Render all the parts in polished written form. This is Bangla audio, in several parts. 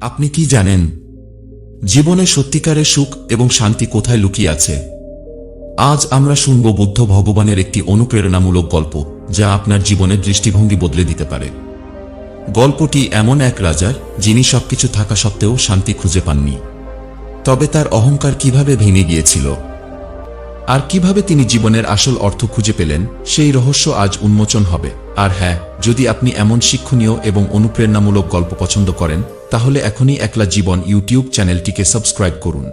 আপনি কি জানেন জীবনে সত্যিকারের সুখ এবং শান্তি কোথায় লুকিয়ে আছে? আজ আমরা শুনব বুদ্ধ ভগবানের একটি অনুপ্রেরণামূলক গল্প, যা আপনার জীবনের দৃষ্টিভঙ্গি বদলে দিতে পারে। গল্পটি এমন এক রাজার, যিনি সবকিছু থাকা সত্ত্বেও শান্তি খুঁজে পাননি। তবে তার অহংকার কিভাবে ভেঙে গিয়েছিল আর কিভাবে তিনি জীবনের আসল অর্থ খুঁজে পেলেন, সেই রহস্য আজ উন্মোচন হবে। আর হ্যাঁ, যদি আপনি এমন শিক্ষণীয় এবং অনুপ্রেরণামূলক গল্প পছন্দ করেন, তাহলে এখনই একলা জীবন ইউটিউব চ্যানেলটিকে সাবস্ক্রাইব করুন।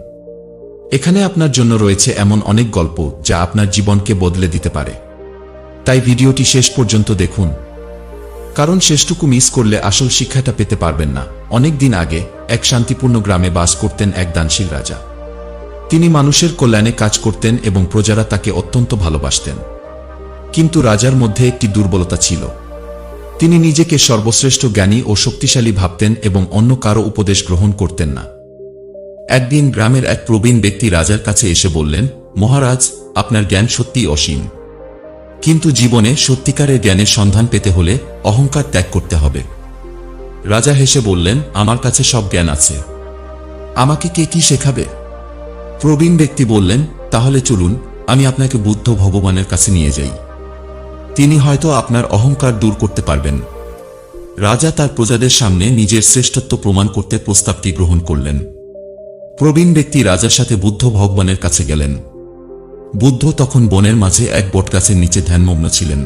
এখানে আপনার জন্য রয়েছে এমন অনেক গল্প যা আপনার জীবনকে বদলে দিতে পারে। তাই ভিডিওটি শেষ পর্যন্ত দেখুন, কারণ শেষটুকু মিস করলে আসল শিক্ষাটা পেতে পারবেন না। অনেক দিন আগে এক শান্তিপূর্ণ গ্রামে বাস করতেন এক দানশীল রাজা। তিনি মানুষের কল্যাণে কাজ করতেন এবং প্রজারা তাকে অত্যন্ত ভালোবাসতেন। কিন্তু রাজার মধ্যে একটি দুর্বলতা ছিল। তিনি নিজেকে সর্বশ্রেষ্ঠ জ্ঞানী ও শক্তিশালী ভাবতেন এবং অন্য কারো উপদেশ গ্রহণ করতেন না। একদিন গ্রামের এক প্রবীণ ব্যক্তি রাজার কাছে এসে বললেন, মহারাজ, আপনার জ্ঞান সত্যিই অসীম, কিন্তু জীবনে সত্যিকারের জ্ঞানের সন্ধান পেতে হলে অহংকার ত্যাগ করতে হবে। রাজা হেসে বললেন, আমার কাছে সব জ্ঞান আছে, আমাকে কে কি শেখাবে? প্রবীণ ব্যক্তি বললেন, তাহলে চলুন, আমি আপনাকে বুদ্ধ ভগবানের কাছে নিয়ে যাই। তিনি হয়তো আপনার অহংকার দূর করতে পারবেন। রাজা তার প্রজাদের সামনে নিজের শ্রেষ্ঠত্ব প্রমাণ করতে প্রস্তাবটি গ্রহণ করলেন। প্রবীণ ব্যক্তি রাজার সাথে বুদ্ধ ভগবানের কাছে গেলেন। বুদ্ধ তখন বনের মাঝে এক বটগাছের নিচে ধ্যানমগ্ন ছিলেন।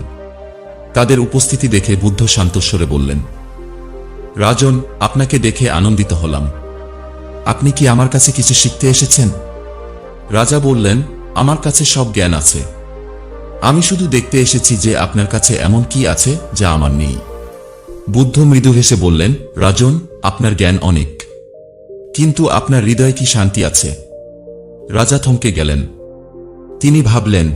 তাদের উপস্থিতি দেখে বুদ্ধ শান্তস্বরে বললেন, রাজন, আপনাকে দেখে আনন্দিত হলাম। আপনি কি আমার কাছে কিছু শিখতে এসেছেন? রাজা বললেন, আমার কাছে সব জ্ঞান আছে, আমি শুধু দেখতে এসেছি যে আপনার কাছে এমন কি আছে যা আমার নেই। বুদ্ধ মৃদু হেসে বললেন, রাজন, আপনার জ্ঞান অনেক, কিন্তু আপনার হৃদয়ে কি শান্তি আছে? রাজা থমকে গেলেন। তিনি ভাবলেন,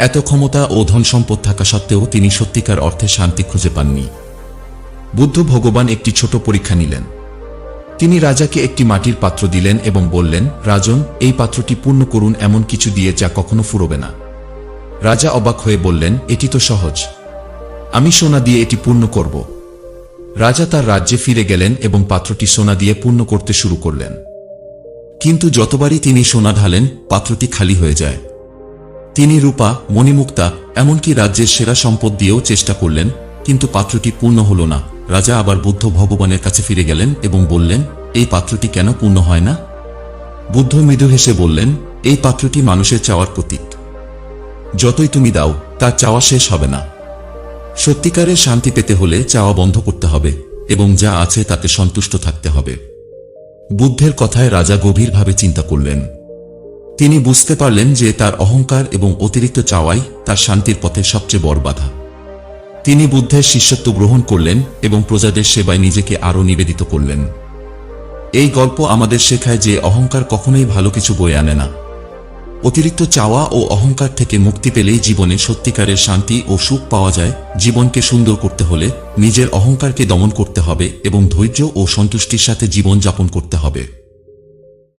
এত ক্ষমতা ও ধন সম্পদ থাকা সত্ত্বেও তিনি সত্যিকার অর্থে শান্তি খুঁজে পাননি। বুদ্ধ ভগবান একটি ছোট পরীক্ষা নিলেন। তিনি রাজাকে একটি মাটির পাত্র দিলেন এবং বললেন, রাজন, এই পাত্রটি পূর্ণ করুন এমন কিছু দিয়ে যা কখনো ফুরোবে না। রাজা অবাক হয়ে বললেন, এটি তো সহজ, আমি সোনা দিয়ে এটি পূর্ণ করব। রাজা তার রাজ্যে ফিরে গেলেন এবং পাত্রটি সোনা দিয়ে পূর্ণ করতে শুরু করলেন। কিন্তু যতবারই তিনি সোনা ঢালেন, পাত্রটি খালি হয়ে যায়। তিনি রূপা, মণিমুক্তা, এমনকি রাজ্যের সেরা সম্পদ দিয়েও চেষ্টা করলেন, কিন্তু পাত্রটি পূর্ণ হল না। রাজা আবার বুদ্ধ ভগবানের কাছে ফিরে গেলেন এবং বললেন, এই পাত্রটি কেন পূর্ণ হয় না? বুদ্ধ মৃদু হেসে বললেন, এই পাত্রটি মানুষের চাওয়ার প্রতীক, যতই তুমি দাও তার চাওয়া শেষ হবে না। সত্যিকারের শান্তি পেতে হলে চাওয়া বন্ধ করতে হবে এবং যা আছে তাতে সন্তুষ্ট থাকতে হবে। বুদ্ধের কথায় রাজা গভীরভাবে চিন্তা করলেন। তিনি বুঝতে পারলেন যে তার অহংকার এবং অতিরিক্ত চাওয়াই তার শান্তির পথে সবচেয়ে বড় বাধা। তিনি বুদ্ধের শিষ্যত্ব গ্রহণ করলেন এবং প্রজাদের সেবায় নিজেকে আরও নিবেদিত করলেন। এই গল্প আমাদের শেখায় যে অহংকার কখনোই ভালো কিছু বয়ে আনে না। অতিরিক্ত চাওয়া ও অহংকার থেকে মুক্তি পেলেই জীবনে সত্যিকারের শান্তি ও সুখ পাওয়া যায়। জীবনকে সুন্দর করতে হলে নিজের অহংকারকে দমন করতে হবে এবং ধৈর্য ও সন্তুষ্টির সাথে জীবন যাপন করতে হবে।